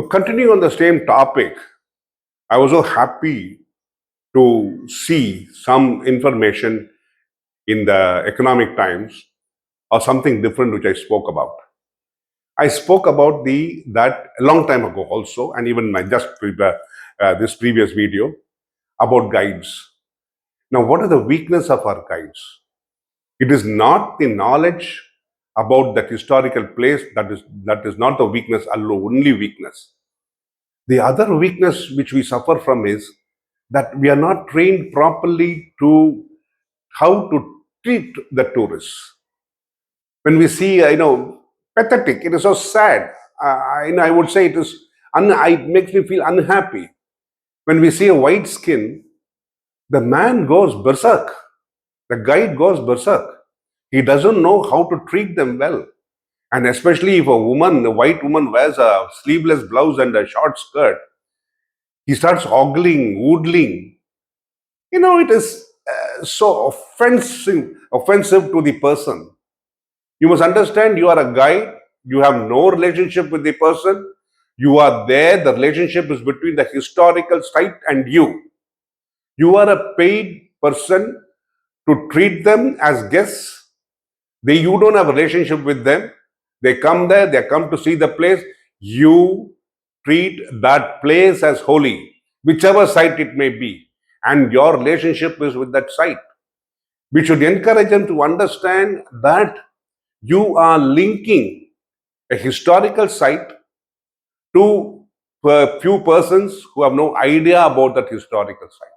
Continuing on the same topic, I was so happy to see some information in the Economic Times or something different which I spoke about. I spoke about that a long time ago also, and even this previous video about guides. Now, what are the weakness of our guides? It is not the knowledge about that historical place that is not the weakness, only weakness. The other weakness which we suffer from is that we are not trained properly to how to treat the tourists. When we see, pathetic, it is so sad. I would say it makes me feel unhappy. When we see a white skin, the man goes berserk. The guide goes berserk. He doesn't know how to treat them well. And especially if a white woman wears a sleeveless blouse and a short skirt, he starts ogling, oodling. It is so offensive to the person. You must understand you are a guide, you have no relationship with the person, you are there, the relationship is between the historical site and you. You are a paid person to treat them as guests. You don't have a relationship with them. They come there, they come to see the place. You treat that place as holy, whichever site it may be, and your relationship is with that site. We should encourage them to understand that you are linking a historical site to a few persons who have no idea about that historical site.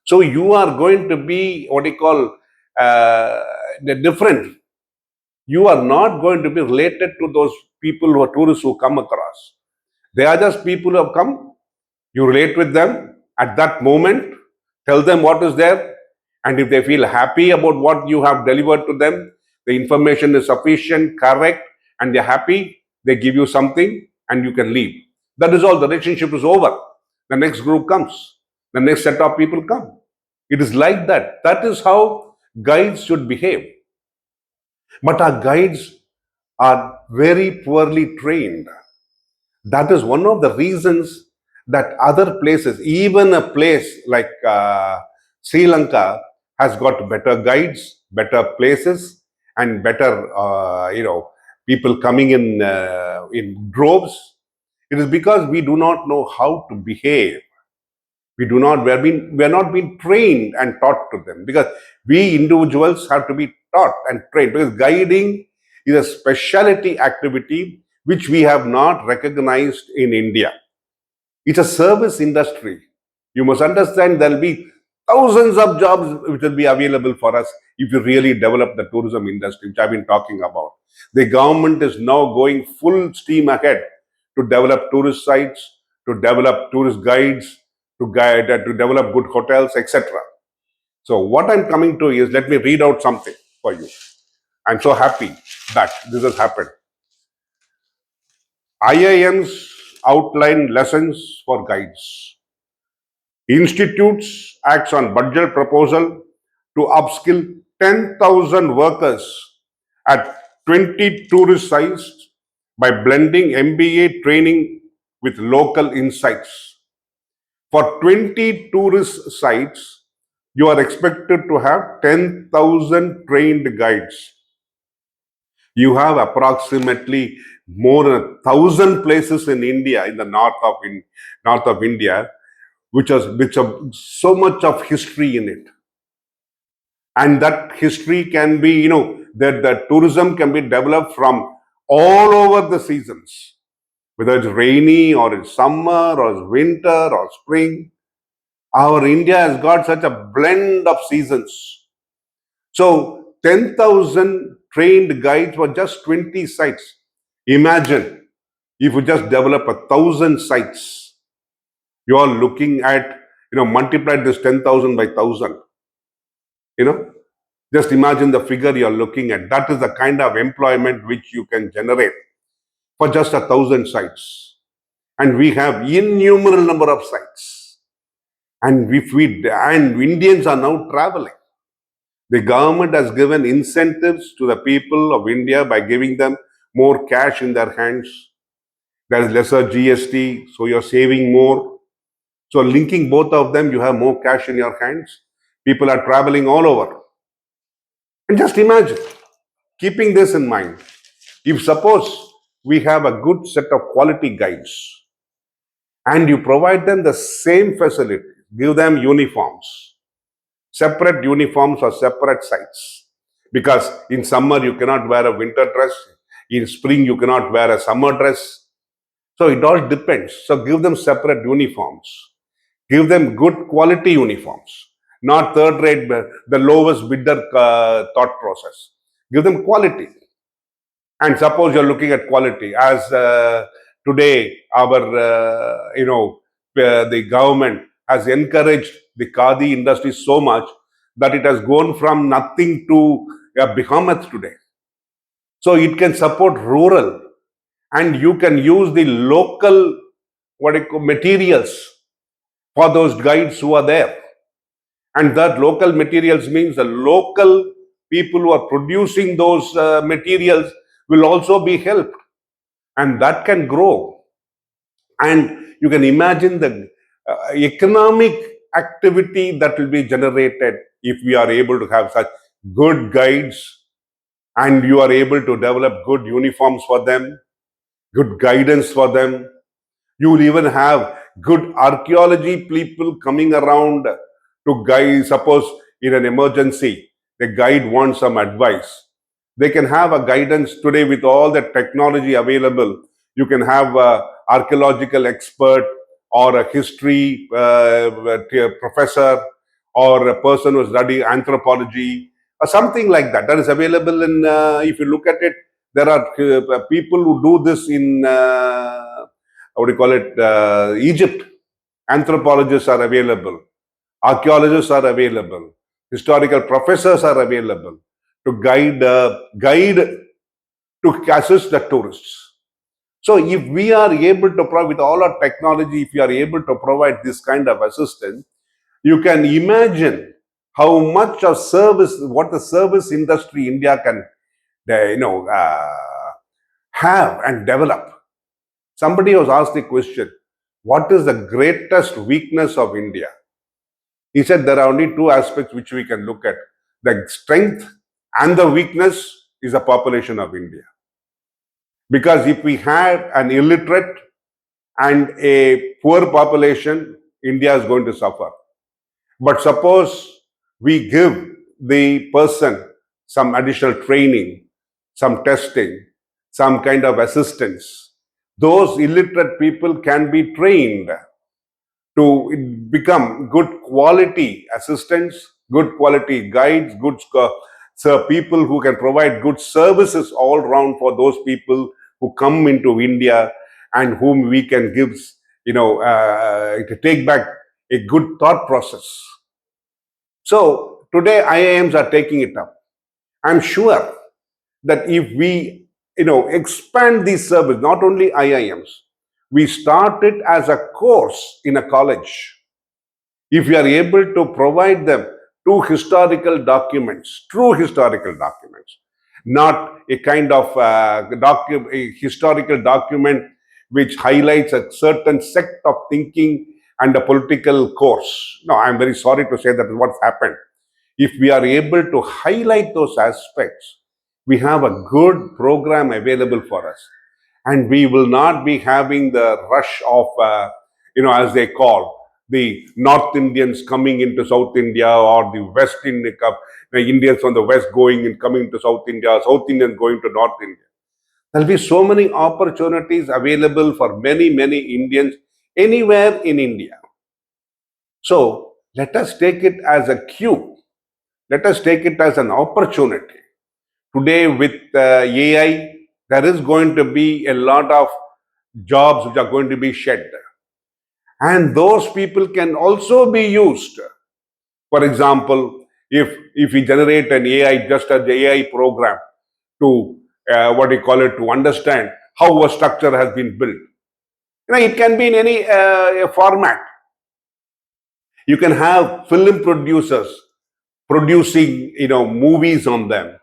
So you are going to be different. You are not going to be related to those people who are tourists who come across. They are just people who have come. You relate with them at that moment, tell them what is there, and if they feel happy about what you have delivered to them, the information is sufficient, correct, and they're happy, they give you something and you can leave. That is all. The relationship is over. The next group comes. The next set of people come. It is like that. That is how guides should behave. But our guides are very poorly trained. That is one of the reasons that other places, even a place like Sri Lanka, has got better guides, better places, and better, people coming in droves. It is because we do not know how to behave. We are not being trained and taught to them, because we individuals have to be taught and trained, because guiding is a specialty activity which we have not recognized in India. It's a service industry. You must understand there will be thousands of jobs which will be available for us if you really develop the tourism industry, which I've been talking about. The government is now going full steam ahead to develop tourist sites, to develop tourist guides, to develop good hotels, etc. So what I'm coming to is, let me read out something for you. I'm so happy that this has happened. IIMs outline lessons for guides. Institutes acts on budget proposal to upskill 10,000 workers at 20 tourist sites by blending MBA training with local insights. For 20 tourist sites, you are expected to have 10,000 trained guides. You have approximately more than 1,000 places in India, in the north of India, which have so much of history in it. And that history can be, that tourism can be developed from all over the seasons, whether it's rainy or it's summer or it's winter or spring. Our India has got such a blend of seasons. So 10,000 trained guides for just 20 sites. Imagine if you just develop 1,000 sites. You are looking at, multiply this 10,000 by 1,000. Just imagine the figure you're looking at. That is the kind of employment which you can generate for just 1,000 sites. And we have innumerable number of sites. And Indians are now traveling. The government has given incentives to the people of India by giving them more cash in their hands. There's lesser GST, so you're saving more. So linking both of them, you have more cash in your hands. People are traveling all over. And just imagine, keeping this in mind, if suppose we have a good set of quality guides and you provide them the same facility, give them uniforms, separate uniforms or separate sites. Because in summer you cannot wear a winter dress, in spring you cannot wear a summer dress. So it all depends. So give them separate uniforms. Give them good quality uniforms, not third rate, the lowest bidder thought process. Give them quality. And suppose you're looking at quality, as today our, the government has encouraged the khadi industry so much that it has gone from nothing to a behemoth today. So it can support rural, and you can use the local materials for those guides who are there. And that local materials means the local people who are producing those materials will also be helped, and that can grow. And you can imagine the economic activity that will be generated if we are able to have such good guides, and you are able to develop good uniforms for them, good guidance for them. You will even have good archaeology people coming around to guide. Suppose in an emergency, the guide wants some advice. They can have a guidance today with all the technology available. You can have an archaeological expert or a history professor or a person who's studying anthropology or something like that. That is available in, if you look at it, there are people who do this in what do you call it, Egypt. Anthropologists are available, archaeologists are available, historical professors are available to guide to assist the tourists. So if we are able to provide with all our technology, if we are able to provide this kind of assistance, you can imagine how much of service, what the service industry India can, have and develop. Somebody was asked the question, what is the greatest weakness of India? He said there are only two aspects which we can look at. The strength and the weakness is the population of India. Because if we have an illiterate and a poor population, India is going to suffer. But suppose we give the person some additional training, some testing, some kind of assistance, those illiterate people can be trained to become good quality assistants, good quality guides, good people who can provide good services all around for those people who come into India and whom we can give, to take back a good thought process. So today IIMs are taking it up. I'm sure that if we, expand these service, not only IIMs, we start it as a course in a college. If we are able to provide them true historical documents, not a kind of a historical document which highlights a certain sect of thinking and a political course. No, I'm very sorry to say that is what's happened. If we are able to highlight those aspects, we have a good program available for us. And we will not be having the rush of, as they call, the North Indians coming into South India, or the West Indian, the Indians from the West going and coming to South India, South Indians going to North India. There will be so many opportunities available for many, many Indians anywhere in India. So let us take it as a cue. Let us take it as an opportunity. Today with AI, there is going to be a lot of jobs which are going to be shed. And those people can also be used. For example, if we generate an AI, just as the AI program to, to understand how a structure has been built. It can be in any format. You can have film producers producing, movies on them,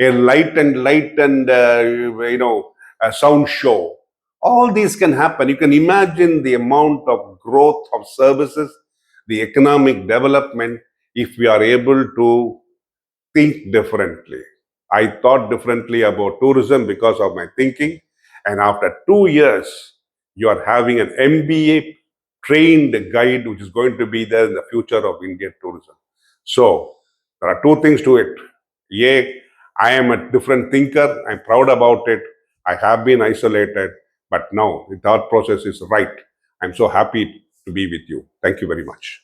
a light and a sound show, All these can happen. You can imagine the amount of growth of services, the economic development, if we are able to think differently. I thought differently about tourism because of my thinking. And after 2 years, you are having an MBA trained guide, which is going to be there in the future of Indian tourism. So there are two things to it. A, I am a different thinker. I'm proud about it. I have been isolated, but now the thought process is right. I'm so happy to be with you. Thank you very much.